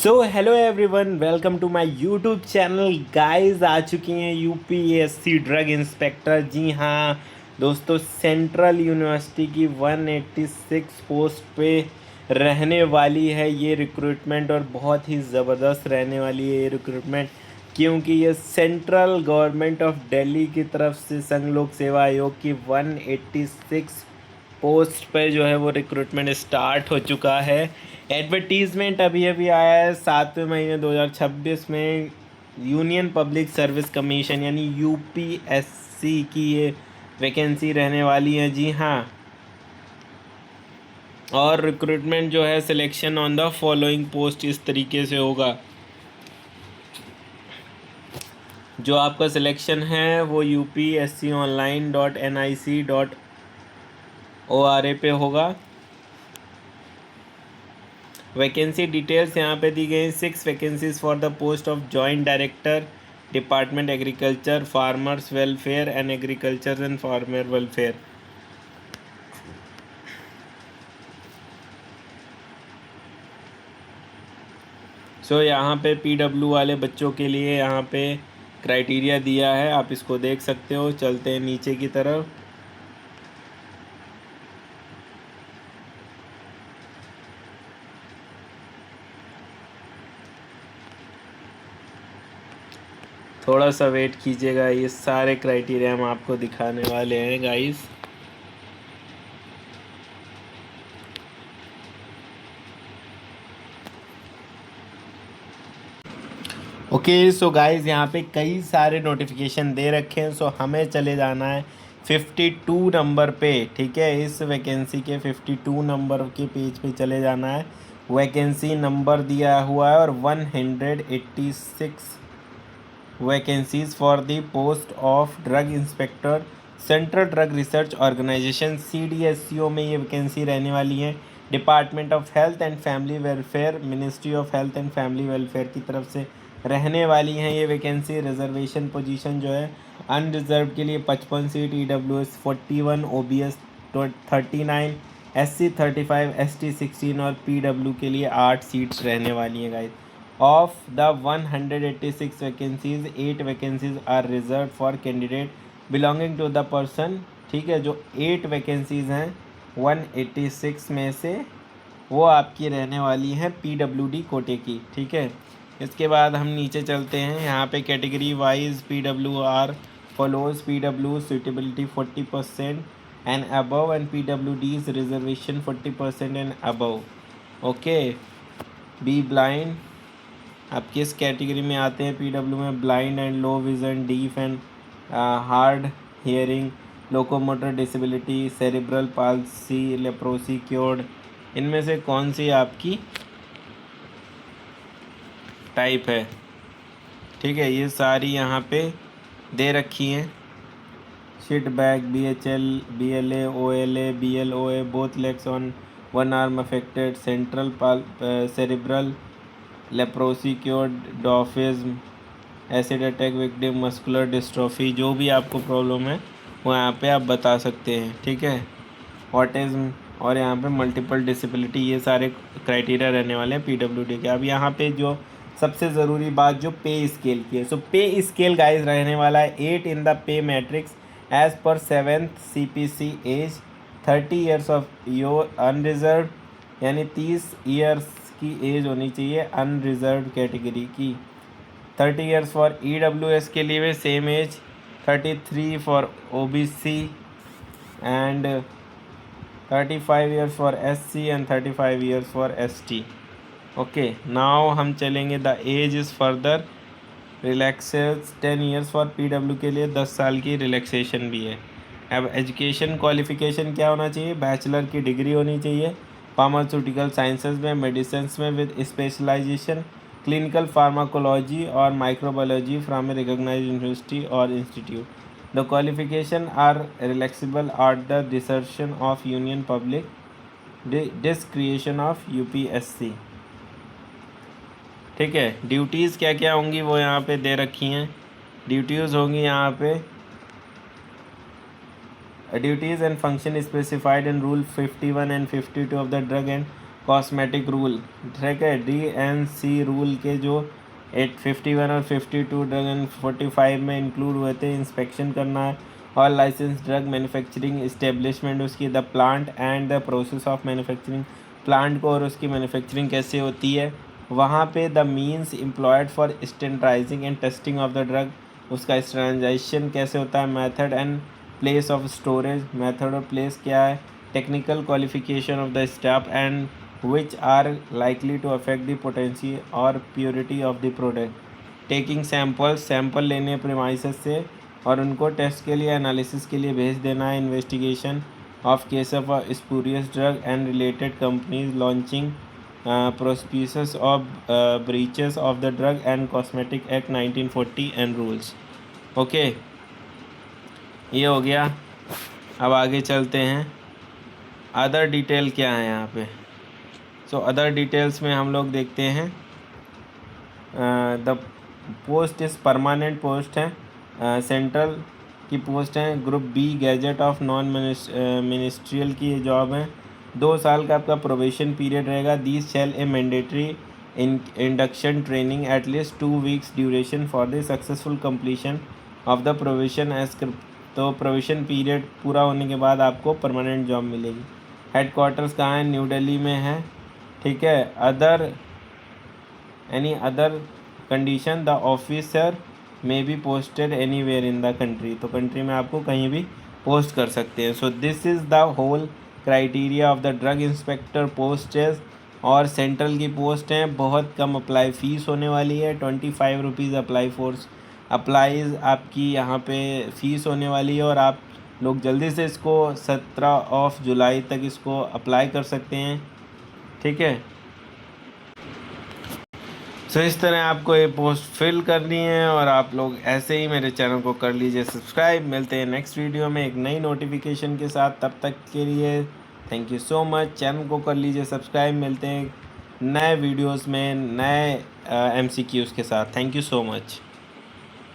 So hello everyone, welcome to my YouTube channel. Guys आ चुकी हैं यूपीएससी ड्रग इंस्पेक्टर। जी हाँ दोस्तों, सेंट्रल यूनिवर्सिटी की 186 पोस्ट पे रहने वाली है ये रिक्रूटमेंट, और बहुत ही ज़बरदस्त रहने वाली है ये रिक्रूटमेंट, क्योंकि ये सेंट्रल गवर्नमेंट ऑफ दिल्ली की तरफ से संघ लोक सेवा आयोग की 186 पोस्ट पे जो है वो रिक्रूटमेंट स्टार्ट हो चुका है। एडवर्टीज़मेंट अभी अभी आया है 7वें महीने 2026 में। यूनियन पब्लिक सर्विस कमीशन यानी यूपीएससी की ये वैकेंसी रहने वाली है। जी हाँ, और रिक्रूटमेंट जो है selection on the following post इस तरीके से होगा। जो आपका सिलेक्शन है वो upsconline.nic.or पे होगा। वैकेंसी डिटेल्स यहाँ पे दी गई। 6 vacancies for the post of joint director department agriculture, farmers welfare and agriculture and farmer welfare. यहाँ पे पीडब्ल्यू वाले बच्चों के लिए यहाँ पे क्राइटेरिया दिया है, आप इसको देख सकते हो। चलते हैं नीचे की तरफ। थोड़ा सा वेट कीजिएगा, ये सारे क्राइटेरिया हम आपको दिखाने वाले हैं गाइस। ओके सो गाइस, यहाँ पे कई सारे नोटिफिकेशन दे रखे हैं। हमें चले जाना है 52 नंबर पे। ठीक है, इस वैकेंसी के 52 नंबर के पेज पे चले जाना है। वैकेंसी नंबर दिया हुआ है और 186 vacancies for the post of drug inspector, central drug research organization CDSCO में ये वैकेंसी रहने वाली है। Department of health and family welfare, ministry of health and family welfare की तरफ से रहने वाली हैं ये वैकेंसी। रिजर्वेशन पोजीशन जो है अनरिजर्व के लिए 55 seat, EWS 41, OBS 39, SC 35, ST 16 और PW के लिए 8 सीट्स रहने वाली हैं guys. Of the 186 vacancies, 8 vacancies are reserve for candidate belonging to the person. ठीक है, जो 8 वैकेंसीज हैं 186 में से वो आपकी रहने वाली हैं PWD कोटे की। ठीक है, इसके बाद हम नीचे चलते हैं। यहाँ पे category wise PWR follows PW suitability 40% and above and PWD's reservation 40% and above. Okay, be blind, आप किस कैटेगरी में आते हैं PW में? Blind and low vision, deaf and hard hearing, locomotor disability, cerebral palsy, leprosy cured, इनमें से कौन सी आपकी टाइप है? ठीक है, ये सारी यहाँ पे दे रखी हैं। Sheet bag, BHL, BLA, OLA, BLOA, both legs on one arm affected, central cerebral, leprosy cured, dwarfism, acid attack victim, muscular dystrophy, जो भी आपको प्रॉब्लम है वो यहाँ पे आप बता सकते हैं। ठीक है, ऑटिज्म और यहाँ पे मल्टीपल डिसेबिलिटी, ये सारे क्राइटेरिया रहने वाले हैं PWD के। अब यहाँ पे जो सबसे ज़रूरी बात जो पे स्केल की है, पे स्केल गाइस रहने वाला है 8 in the pay matrix age per 7th CPC age, 30 years of your unreserve, यानी 30 ईयर्स की एज होनी चाहिए अनरिजर्व कैटेगरी की। 30 ईयर्स फॉर EWS के लिए भी same age, 33 for OBC and 35 years for SC and 35 years for ST। Okay, now हम चलेंगे the age is further relaxes 10 years for PW के लिए 10 साल की रिलैक्सेशन भी है। अब एजुकेशन क्वालिफिकेशन क्या होना चाहिए? बैचलर की डिग्री होनी चाहिए फार्मास्यूटिकल साइंसेज में, मेडिसिन में विद स्पेशलाइजेशन क्लिनिकल फार्माकोलॉजी और microbiology from a recognised university और institute. The qualification are relaxable at the discretion of Union Public discretion of UPSC। ठीक है, ड्यूटीज़ क्या क्या होंगी वो यहाँ पे दे रखी हैं। ड्यूटीज़ होंगी यहाँ पे duties and function specified in rule 51 and 52 of the drug and cosmetic rule, ठीक है, DNC रूल के जो 851 और 52 ड्रग एंड 45 में इंक्लूड हुए थे। इंस्पेक्शन करना है और लाइसेंस ड्रग मैन्युफैक्चरिंग इस्टेब्लिशमेंट, उसकी the plant and the process of manufacturing, plant को और उसकी मैन्युफैक्चरिंग कैसे होती है वहाँ पे, the means employed for standardising and testing of the drug, उसका स्टैंडर्डाइजेशन कैसे होता है, method and place of storage, method और प्लेस क्या है, technical qualification of the staff and which are likely to affect the potency और purity of the product, taking samples, sample लेने premises से और उनको टेस्ट के लिए एनालिसिस के लिए भेज देना है, investigation of case of spurious drug and related companies launching prosecutions of breaches of the drug and cosmetic act 1940 and rules. Okay, ये हो गया। अब आगे चलते हैं, अदर डिटेल क्या है यहाँ पे। सो अदर डिटेल्स में हम लोग देखते हैं the post is permanent post है, सेंट्रल की पोस्ट है, group B gazetted of non ministerial की ये जॉब है। 2 साल का आपका प्रोबेशन पीरियड रहेगा। These shall a mandatory induction training at least 2 weeks duration for the successful completion of the probation age. तो प्रोबेशन पीरियड पूरा होने के बाद आपको परमानेंट जॉब मिलेगी। हेडक्वार्टर्स कहाँ है, न्यू दिल्ली में है, ठीक है। Any other condition, the officer may be posted any where in the country, तो कंट्री में आपको कहीं भी पोस्ट कर सकते हैं। So this is the whole criteria of the drug inspector postage. और सेंट्रल की पोस्ट हैं, बहुत कम अप्लाई फ़ीस होने वाली है, 25 रुपीज़ अप्लाईज आपकी यहाँ पे फ़ीस होने वाली है। और आप लोग जल्दी से इसको 17 जुलाई तक इसको अप्लाई कर सकते हैं, ठीक है। सो इस तरह आपको ये पोस्ट फिल करनी है और आप लोग ऐसे ही मेरे चैनल को कर लीजिए सब्सक्राइब। मिलते हैं नेक्स्ट वीडियो में एक नई नोटिफिकेशन के साथ, तब तक के लिए thank you so much. Channel को कर लीजिए सब्सक्राइब। मिलते हैं नए वीडियोस में नए MCQs के साथ। Thank you so much.